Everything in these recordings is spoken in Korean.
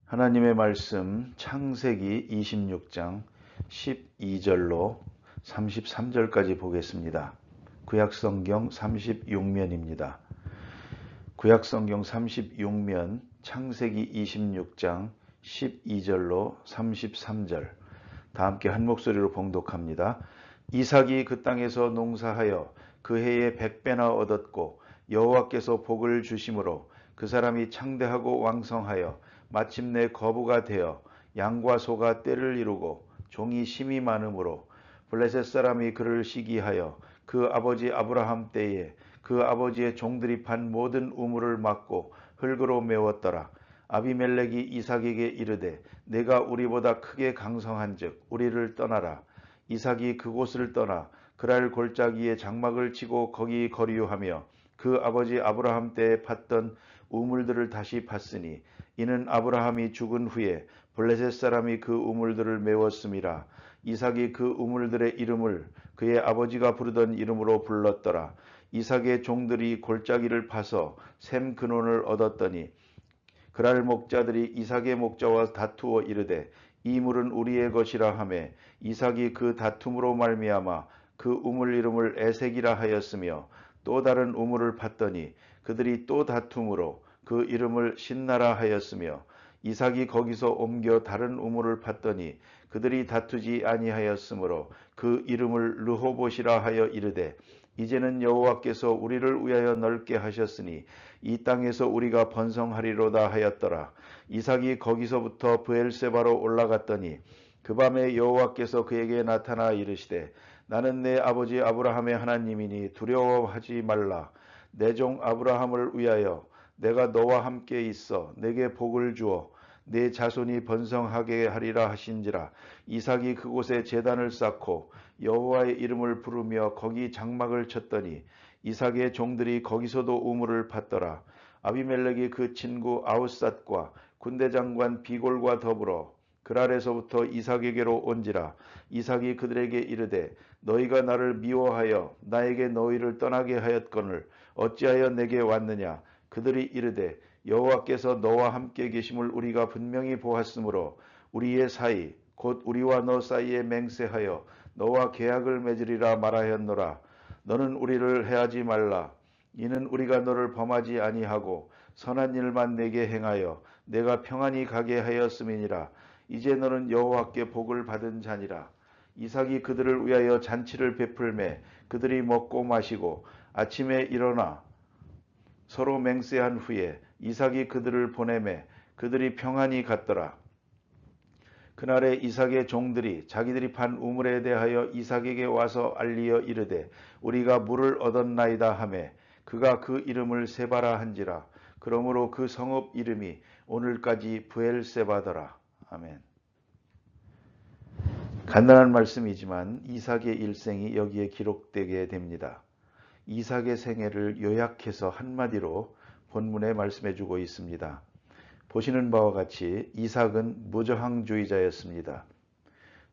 하나님의 말씀 창세기 26장 12절로 33절까지 보겠습니다. 구약성경 36면입니다. 구약성경 36면 창세기 26장 12절로 33절 다 함께 한 목소리로 봉독합니다. 이삭이 그 땅에서 농사하여 그 해에 100배나 얻었고 여호와께서 복을 주심으로 그 사람이 창대하고 왕성하여 마침내 거부가 되어 양과 소가 떼를 이루고 종이 심이 많으므로 블레셋 사람이 그를 시기하여 그 아버지 아브라함 때에 그 아버지의 종들이 판 모든 우물을 막고 흙으로 메웠더라. 아비멜렉이 이삭에게 이르되 내가 우리보다 크게 강성한즉 우리를 떠나라. 이삭이 그곳을 떠나 그랄 골짜기에 장막을 치고 거기 거류하며 그 아버지 아브라함 때에 팠던 우물들을 다시 팠으니 이는 아브라함이 죽은 후에 블레셋 사람이 그 우물들을 메웠음이라. 이삭이 그 우물들의 이름을 그의 아버지가 부르던 이름으로 불렀더라. 이삭의 종들이 골짜기를 파서 샘 근원을 얻었더니 그랄 목자들이 이삭의 목자와 다투어 이르되 이 물은 우리의 것이라 하매 이삭이 그 다툼으로 말미암아 그 우물 이름을 에색이라 하였으며 또 다른 우물을 팠더니 그들이 또 다툼으로 그 이름을 신나라 하였으며 이삭이 거기서 옮겨 다른 우물을 팠더니 그들이 다투지 아니하였으므로 그 이름을 르호봇이라 하여 이르되 이제는 여호와께서 우리를 위하여 넓게 하셨으니 이 땅에서 우리가 번성하리로다 하였더라. 이삭이 거기서부터 브엘세바로 올라갔더니 그 밤에 여호와께서 그에게 나타나 이르시되 나는 내 아버지 아브라함의 하나님이니 두려워하지 말라. 내 종 아브라함을 위하여 내가 너와 함께 있어 내게 복을 주어 내 자손이 번성하게 하리라 하신지라. 이삭이 그곳에 제단을 쌓고 여호와의 이름을 부르며 거기 장막을 쳤더니 이삭의 종들이 거기서도 우물을 팠더라. 아비멜렉이 그 친구 아웃삿과 군대장관 비골과 더불어 그랄에서부터 이삭에게로 온지라. 이삭이 그들에게 이르되 너희가 나를 미워하여 나에게 너희를 떠나게 하였거늘 어찌하여 내게 왔느냐. 그들이 이르되 여호와께서 너와 함께 계심을 우리가 분명히 보았으므로 우리의 사이 곧 우리와 너 사이에 맹세하여 너와 계약을 맺으리라 말하였노라. 너는 우리를 해하지 말라. 이는 우리가 너를 범하지 아니하고 선한 일만 내게 행하여 내가 평안히 가게 하였음이니라. 이제 너는 여호와께 복을 받은 자니라. 이삭이 그들을 위하여 잔치를 베풀매 그들이 먹고 마시고 아침에 일어나 서로 맹세한 후에 이삭이 그들을 보내매 그들이 평안히 갔더라. 그날에 이삭의 종들이 자기들이 판 우물에 대하여 이삭에게 와서 알리어 이르되 우리가 물을 얻었나이다 하매 그가 그 이름을 세바라 한지라. 그러므로 그 성읍 이름이 오늘까지 브엘세바더라. 아멘. 간단한 말씀이지만 이삭의 일생이 여기에 기록되게 됩니다. 이삭의 생애를 요약해서 한마디로 본문에 말씀해주고 있습니다. 보시는 바와 같이 이삭은 무저항주의자였습니다.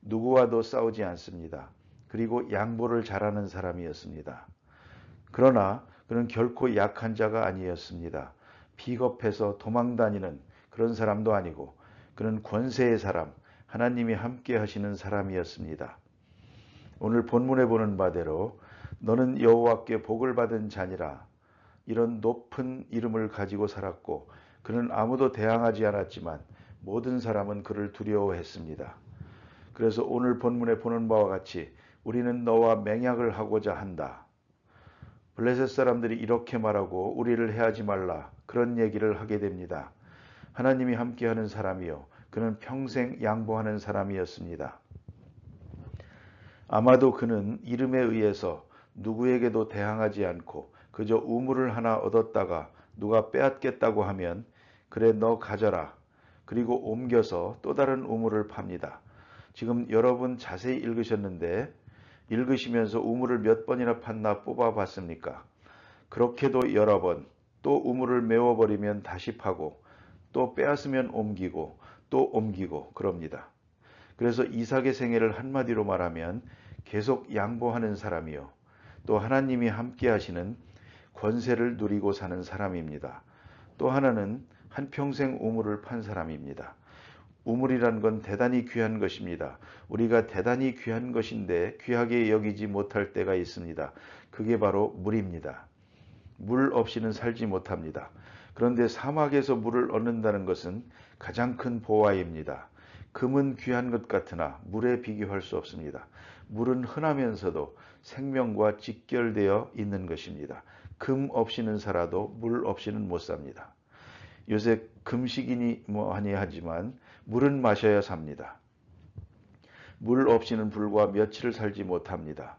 누구와도 싸우지 않습니다. 그리고 양보를 잘하는 사람이었습니다. 그러나 그는 결코 약한 자가 아니었습니다. 비겁해서 도망다니는 그런 사람도 아니고 그는 권세의 사람, 하나님이 함께 하시는 사람이었습니다. 오늘 본문에 보는 바대로 너는 여호와께 복을 받은 자니라. 이런 높은 이름을 가지고 살았고 그는 아무도 대항하지 않았지만 모든 사람은 그를 두려워했습니다. 그래서 오늘 본문에 보는 바와 같이 우리는 너와 맹약을 하고자 한다. 블레셋 사람들이 이렇게 말하고 우리를 해하지 말라. 그런 얘기를 하게 됩니다. 하나님이 함께하는 사람이요. 그는 평생 양보하는 사람이었습니다. 아마도 그는 이름에 의해서 누구에게도 대항하지 않고 그저 우물을 하나 얻었다가 누가 빼앗겠다고 하면 그래 너 가져라. 그리고 옮겨서 또 다른 우물을 팝니다. 지금 여러분 자세히 읽으셨는데 읽으시면서 우물을 몇 번이나 팠나 뽑아봤습니까? 그렇게도 여러 번, 또 우물을 메워버리면 다시 파고 또 빼앗으면 옮기고 또 옮기고 그럽니다. 그래서 이삭의 생애를 한마디로 말하면 계속 양보하는 사람이요. 또 하나님이 함께 하시는 권세를 누리고 사는 사람입니다. 또 하나는 한평생 우물을 판 사람입니다. 우물이란 건 대단히 귀한 것입니다. 우리가 대단히 귀한 것인데 귀하게 여기지 못할 때가 있습니다. 그게 바로 물입니다. 물 없이는 살지 못합니다. 그런데 사막에서 물을 얻는다는 것은 가장 큰 보화입니다. 금은 귀한 것 같으나 물에 비교할 수 없습니다. 물은 흔하면서도 생명과 직결되어 있는 것입니다. 금 없이는 살아도 물 없이는 못 삽니다. 요새 금식이니 뭐하니 하지만 물은 마셔야 삽니다. 물 없이는 불과 며칠을 살지 못합니다.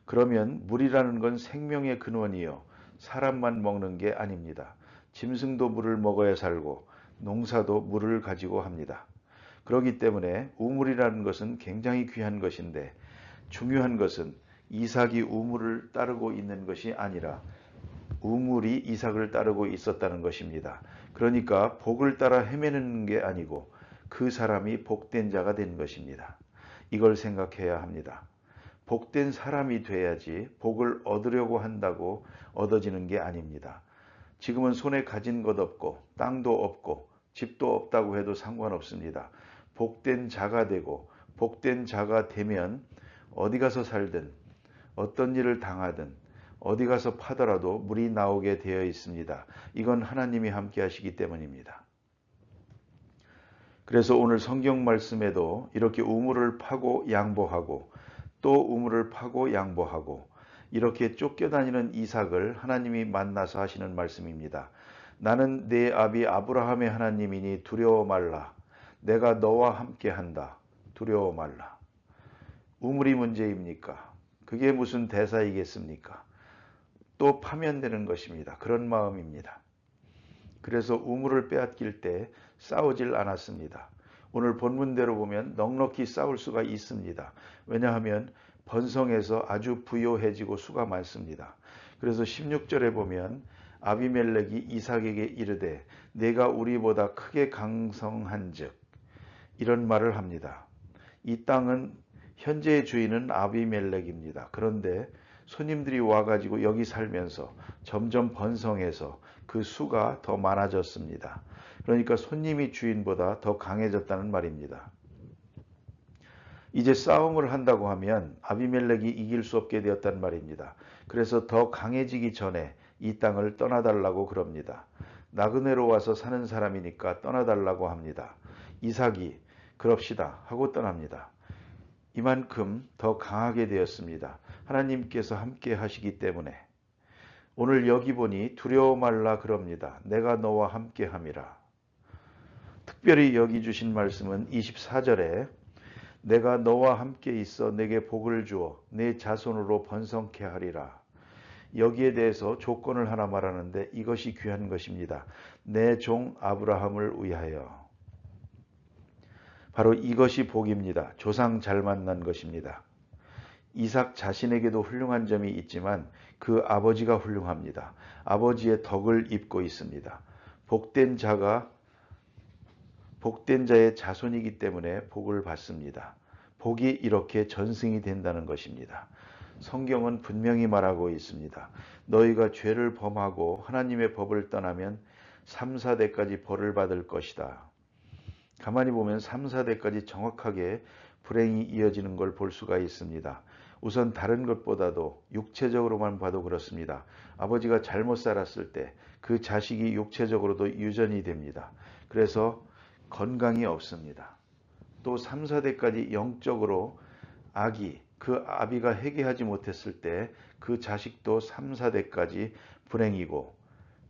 그러면 물이라는 건 생명의 근원이요 사람만 먹는 게 아닙니다. 짐승도 물을 먹어야 살고 농사도 물을 가지고 합니다. 그렇기 때문에 우물이라는 것은 굉장히 귀한 것인데 중요한 것은 이삭이 우물을 따르고 있는 것이 아니라 우물이 이삭을 따르고 있었다는 것입니다. 그러니까 복을 따라 헤매는 게 아니고 그 사람이 복된 자가 된 것입니다. 이걸 생각해야 합니다. 복된 사람이 돼야지 복을 얻으려고 한다고 얻어지는 게 아닙니다. 지금은 손에 가진 것 없고 땅도 없고 집도 없다고 해도 상관없습니다. 복된 자가 되고 복된 자가 되면 어디 가서 살든 어떤 일을 당하든 어디 가서 파더라도 물이 나오게 되어 있습니다. 이건 하나님이 함께 하시기 때문입니다. 그래서 오늘 성경 말씀에도 이렇게 우물을 파고 양보하고 또 우물을 파고 양보하고 이렇게 쫓겨다니는 이삭을 하나님이 만나서 하시는 말씀입니다. 나는 네 아비 아브라함의 하나님이니 두려워 말라. 내가 너와 함께 한다. 두려워 말라. 우물이 문제입니까? 그게 무슨 대사이겠습니까? 또 파면 되는 것입니다. 그런 마음입니다. 그래서 우물을 빼앗길 때 싸우질 않았습니다. 오늘 본문대로 보면 넉넉히 싸울 수가 있습니다. 왜냐하면 번성해서 아주 부요해지고 수가 많습니다. 그래서 16절에 보면 아비멜렉이 이삭에게 이르되 내가 우리보다 크게 강성한즉 이런 말을 합니다. 이 땅은 현재의 주인은 아비멜렉입니다. 그런데 손님들이 와가지고 여기 살면서 점점 번성해서 그 수가 더 많아졌습니다. 그러니까 손님이 주인보다 더 강해졌다는 말입니다. 이제 싸움을 한다고 하면 아비멜렉이 이길 수 없게 되었단 말입니다. 그래서 더 강해지기 전에 이 땅을 떠나달라고 그럽니다. 나그네로 와서 사는 사람이니까 떠나달라고 합니다. 이삭이 그럽시다 하고 떠납니다. 이만큼 더 강하게 되었습니다. 하나님께서 함께 하시기 때문에. 오늘 여기 보니 두려워 말라 그럽니다. 내가 너와 함께 함이라. 특별히 여기 주신 말씀은 24절에 내가 너와 함께 있어 내게 복을 주어 내 자손으로 번성케 하리라. 여기에 대해서 조건을 하나 말하는데 이것이 귀한 것입니다. 내 종 아브라함을 위하여. 바로 이것이 복입니다. 조상 잘 만난 것입니다. 이삭 자신에게도 훌륭한 점이 있지만 그 아버지가 훌륭합니다. 아버지의 덕을 입고 있습니다. 복된 자의 자손이기 때문에 복을 받습니다. 복이 이렇게 전승이 된다는 것입니다. 성경은 분명히 말하고 있습니다. 너희가 죄를 범하고 하나님의 법을 떠나면 3, 4대까지 벌을 받을 것이다. 가만히 보면 3, 4대까지 정확하게 불행이 이어지는 걸 볼 수가 있습니다. 우선 다른 것보다도 육체적으로만 봐도 그렇습니다. 아버지가 잘못 살았을 때 그 자식이 육체적으로도 유전이 됩니다. 그래서 건강이 없습니다. 또 3, 4대까지 영적으로 그 아비가 회개하지 못했을 때 그 자식도 3, 4대까지 불행이고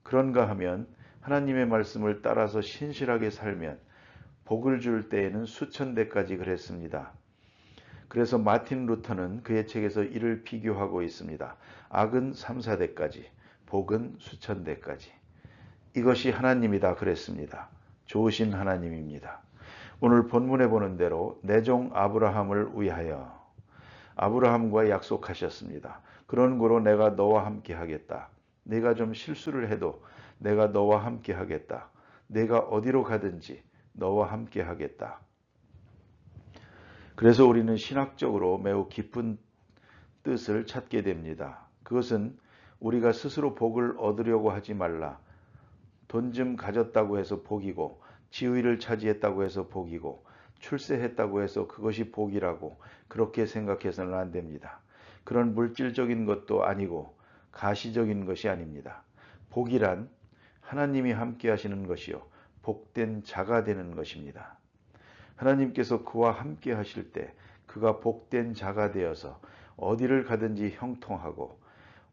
그런가 하면 하나님의 말씀을 따라서 신실하게 살면 복을 줄 때에는 수천 대까지 그랬습니다. 그래서 마틴 루터는 그의 책에서 이를 비교하고 있습니다. 악은 3, 4대까지, 복은 수천 대까지. 이것이 하나님이다 그랬습니다. 좋으신 하나님입니다. 오늘 본문에 보는 대로 내 종 아브라함을 위하여 아브라함과 약속하셨습니다. 그런 거로 내가 너와 함께 하겠다. 내가 좀 실수를 해도 내가 너와 함께 하겠다. 내가 어디로 가든지 너와 함께 하겠다. 그래서 우리는 신학적으로 매우 깊은 뜻을 찾게 됩니다. 그것은 우리가 스스로 복을 얻으려고 하지 말라. 돈 좀 가졌다고 해서 복이고 지위를 차지했다고 해서 복이고 출세했다고 해서 그것이 복이라고 그렇게 생각해서는 안 됩니다. 그런 물질적인 것도 아니고 가시적인 것이 아닙니다. 복이란 하나님이 함께 하시는 것이요 복된 자가 되는 것입니다. 하나님께서 그와 함께 하실 때 그가 복된 자가 되어서 어디를 가든지 형통하고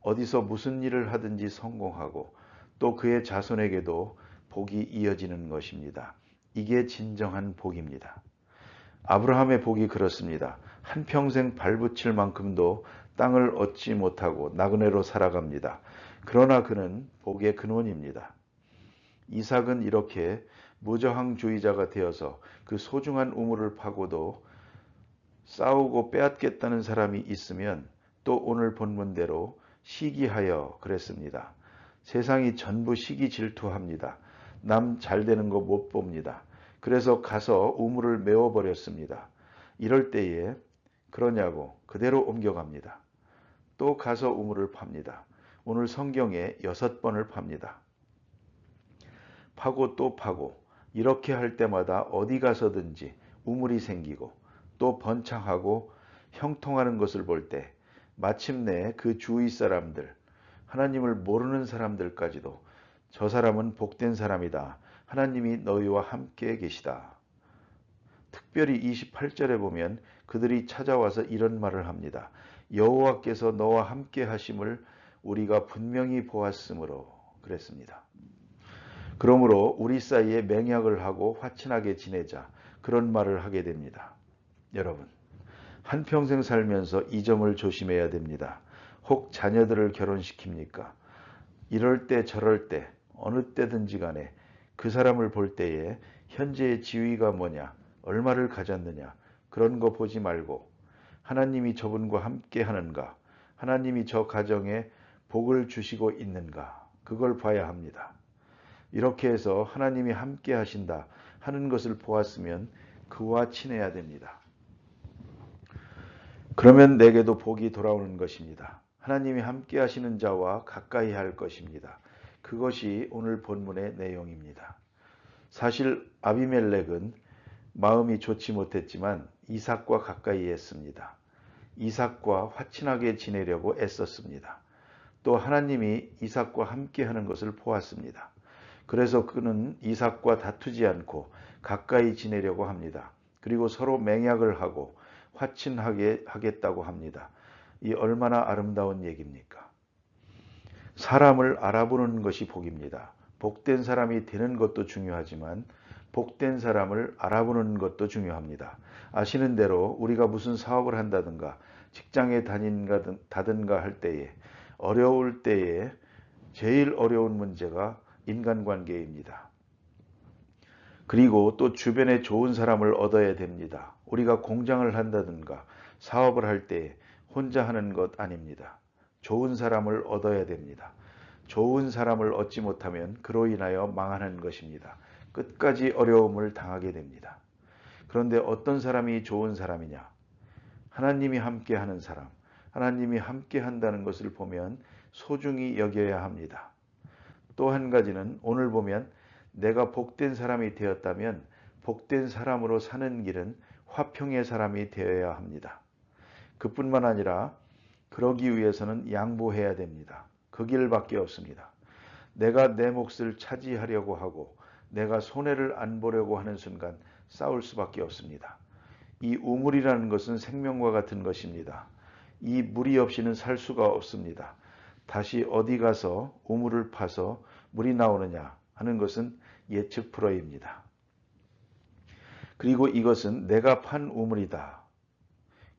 어디서 무슨 일을 하든지 성공하고 또 그의 자손에게도 복이 이어지는 것입니다. 이게 진정한 복입니다. 아브라함의 복이 그렇습니다. 한평생 발붙일 만큼도 땅을 얻지 못하고 나그네로 살아갑니다. 그러나 그는 복의 근원입니다. 이삭은 이렇게 무저항주의자가 되어서 그 소중한 우물을 파고도 싸우고 빼앗겠다는 사람이 있으면 또 오늘 본문대로 시기하여 그랬습니다. 세상이 전부 시기 질투합니다. 남 잘되는 거 못 봅니다. 그래서 가서 우물을 메워버렸습니다. 이럴 때에 그러냐고 그대로 옮겨갑니다. 또 가서 우물을 팝니다. 오늘 성경에 6번을 팝니다. 파고 또 파고 이렇게 할 때마다 어디 가서든지 우물이 생기고 또 번창하고 형통하는 것을 볼 때 마침내 그 주위 사람들, 하나님을 모르는 사람들까지도 저 사람은 복된 사람이다. 하나님이 너희와 함께 계시다. 특별히 28절에 보면 그들이 찾아와서 이런 말을 합니다. 여호와께서 너와 함께 하심을 우리가 분명히 보았으므로 그랬습니다. 그러므로 우리 사이에 맹약을 하고 화친하게 지내자 그런 말을 하게 됩니다. 여러분 한평생 살면서 이 점을 조심해야 됩니다. 혹 자녀들을 결혼시킵니까? 이럴 때 저럴 때 어느 때든지 간에 그 사람을 볼 때에 현재의 지위가 뭐냐 얼마를 가졌느냐 그런 거 보지 말고 하나님이 저분과 함께 하는가 하나님이 저 가정에 복을 주시고 있는가 그걸 봐야 합니다. 이렇게 해서 하나님이 함께 하신다 하는 것을 보았으면 그와 친해야 됩니다. 그러면 내게도 복이 돌아오는 것입니다. 하나님이 함께 하시는 자와 가까이 할 것입니다. 그것이 오늘 본문의 내용입니다. 사실 아비멜렉은 마음이 좋지 못했지만 이삭과 가까이 했습니다. 이삭과 화친하게 지내려고 애썼습니다. 또 하나님이 이삭과 함께 하는 것을 보았습니다. 그래서 그는 이삭과 다투지 않고 가까이 지내려고 합니다. 그리고 서로 맹약을 하고 화친하게 하겠다고 합니다. 이 얼마나 아름다운 얘기입니까? 사람을 알아보는 것이 복입니다. 복된 사람이 되는 것도 중요하지만 복된 사람을 알아보는 것도 중요합니다. 아시는 대로 우리가 무슨 사업을 한다든가 직장에 다닌다든가 할 때에 어려울 때에 제일 어려운 문제가 인간관계입니다. 그리고 또 주변에 좋은 사람을 얻어야 됩니다. 우리가 공장을 한다든가 사업을 할 때 혼자 하는 것 아닙니다. 좋은 사람을 얻어야 됩니다. 좋은 사람을 얻지 못하면 그로 인하여 망하는 것입니다. 끝까지 어려움을 당하게 됩니다. 그런데 어떤 사람이 좋은 사람이냐? 하나님이 함께 하는 사람, 하나님이 함께 한다는 것을 보면 소중히 여겨야 합니다. 또 한 가지는 오늘 보면 내가 복된 사람이 되었다면 복된 사람으로 사는 길은 화평의 사람이 되어야 합니다. 그뿐만 아니라 그러기 위해서는 양보해야 됩니다. 그 길밖에 없습니다. 내가 내 몫을 차지하려고 하고 내가 손해를 안 보려고 하는 순간 싸울 수밖에 없습니다. 이 우물이라는 것은 생명과 같은 것입니다. 이 물이 없이는 살 수가 없습니다. 다시 어디 가서 우물을 파서 물이 나오느냐 하는 것은 예측 불허입니다. 그리고 이것은 내가 판 우물이다.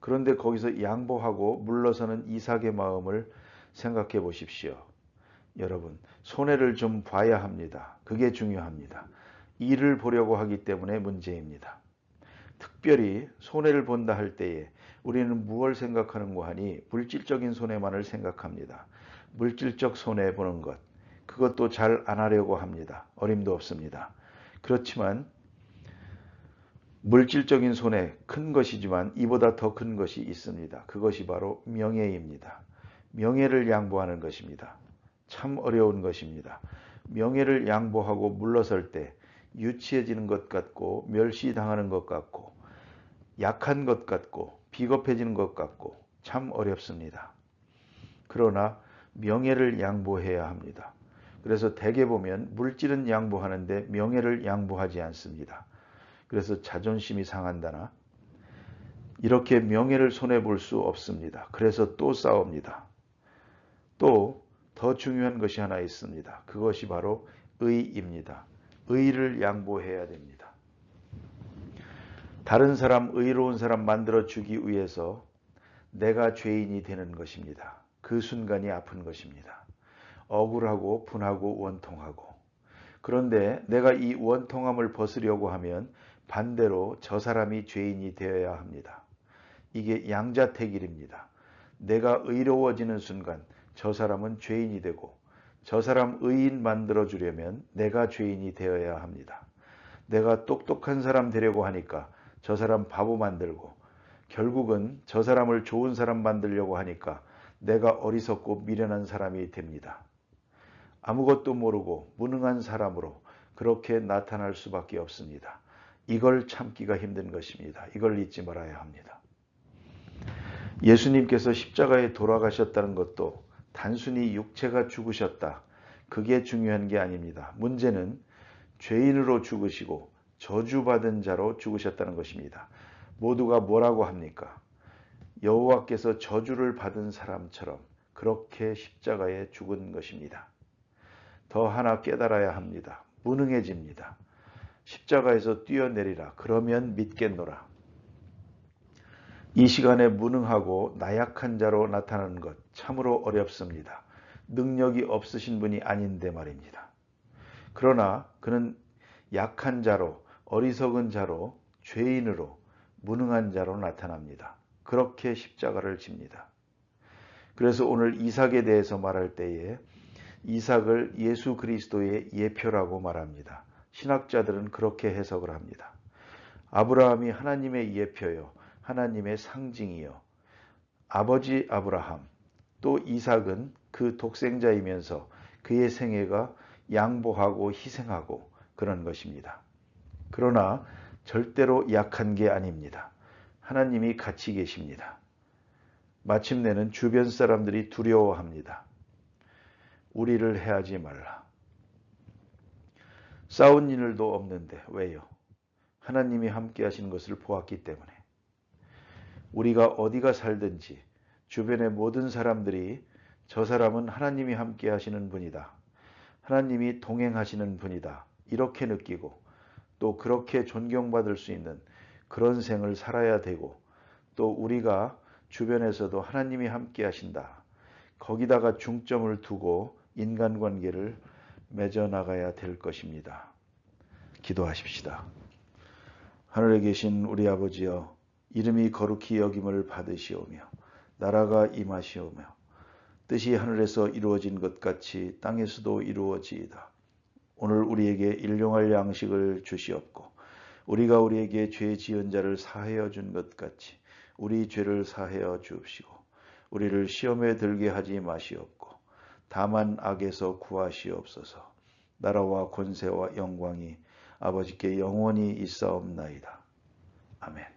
그런데 거기서 양보하고 물러서는 이삭의 마음을 생각해 보십시오. 여러분, 손해를 좀 봐야 합니다. 그게 중요합니다. 이를 보려고 하기 때문에 문제입니다. 특별히 손해를 본다 할 때에 우리는 무엇을 생각하는고 하니 물질적인 손해만을 생각합니다. 물질적 손해 보는 것, 그것도 잘 안 하려고 합니다. 어림도 없습니다. 그렇지만 물질적인 손해 큰 것이지만 이보다 더 큰 것이 있습니다. 그것이 바로 명예입니다. 명예를 양보하는 것입니다. 참 어려운 것입니다. 명예를 양보하고 물러설 때 유치해지는 것 같고 멸시당하는 것 같고 약한 것 같고 비겁해지는 것 같고 참 어렵습니다. 그러나 명예를 양보해야 합니다. 그래서 대개 보면 물질은 양보하는데 명예를 양보하지 않습니다. 그래서 자존심이 상한다나 이렇게 명예를 손해볼 수 없습니다. 그래서 또 싸웁니다. 또 더 중요한 것이 하나 있습니다. 그것이 바로 의입니다. 의를 양보해야 됩니다. 다른 사람, 의로운 사람 만들어주기 위해서 내가 죄인이 되는 것입니다. 그 순간이 아픈 것입니다. 억울하고 분하고 원통하고. 그런데 내가 이 원통함을 벗으려고 하면 반대로 저 사람이 죄인이 되어야 합니다. 이게 양자택일입니다. 내가 의로워지는 순간 저 사람은 죄인이 되고 저 사람 의인 만들어주려면 내가 죄인이 되어야 합니다. 내가 똑똑한 사람 되려고 하니까 저 사람 바보 만들고 결국은 저 사람을 좋은 사람 만들려고 하니까 내가 어리석고 미련한 사람이 됩니다. 아무것도 모르고 무능한 사람으로 그렇게 나타날 수밖에 없습니다. 이걸 참기가 힘든 것입니다. 이걸 잊지 말아야 합니다. 예수님께서 십자가에 돌아가셨다는 것도 단순히 육체가 죽으셨다. 그게 중요한 게 아닙니다. 문제는 죄인으로 죽으시고 저주받은 자로 죽으셨다는 것입니다. 모두가 뭐라고 합니까? 여호와께서 저주를 받은 사람처럼 그렇게 십자가에 죽은 것입니다. 더 하나 깨달아야 합니다. 무능해집니다. 십자가에서 뛰어내리라. 그러면 믿겠노라. 이 시간에 무능하고 나약한 자로 나타나는 것 참으로 어렵습니다. 능력이 없으신 분이 아닌데 말입니다. 그러나 그는 약한 자로, 어리석은 자로, 죄인으로, 무능한 자로 나타납니다. 그렇게 십자가를 집니다. 그래서 오늘 이삭에 대해서 말할 때에 이삭을 예수 그리스도의 예표라고 말합니다. 신학자들은 그렇게 해석을 합니다. 아브라함이 하나님의 예표요, 하나님의 상징이요. 아버지 아브라함, 또 이삭은 그 독생자이면서 그의 생애가 양보하고 희생하고 그런 것입니다. 그러나 절대로 약한 게 아닙니다. 하나님이 같이 계십니다. 마침내는 주변 사람들이 두려워합니다. 우리를 해하지 말라. 싸운 일도 없는데 왜요? 하나님이 함께 하시는 것을 보았기 때문에. 우리가 어디가 살든지 주변의 모든 사람들이 저 사람은 하나님이 함께 하시는 분이다. 하나님이 동행하시는 분이다. 이렇게 느끼고 또 그렇게 존경받을 수 있는 그런 생을 살아야 되고 또 우리가 주변에서도 하나님이 함께 하신다. 거기다가 중점을 두고 인간관계를 맺어나가야 될 것입니다. 기도하십시다. 하늘에 계신 우리 아버지여, 이름이 거룩히 여김을 받으시오며 나라가 임하시오며 뜻이 하늘에서 이루어진 것 같이 땅에서도 이루어지이다. 오늘 우리에게 일용할 양식을 주시옵고 우리가 우리에게 죄 지은 자를 사하여 준 것 같이 우리 죄를 사하여 주옵시고 우리를 시험에 들게 하지 마시옵고 다만 악에서 구하시옵소서. 나라와 권세와 영광이 아버지께 영원히 있사옵나이다. 아멘.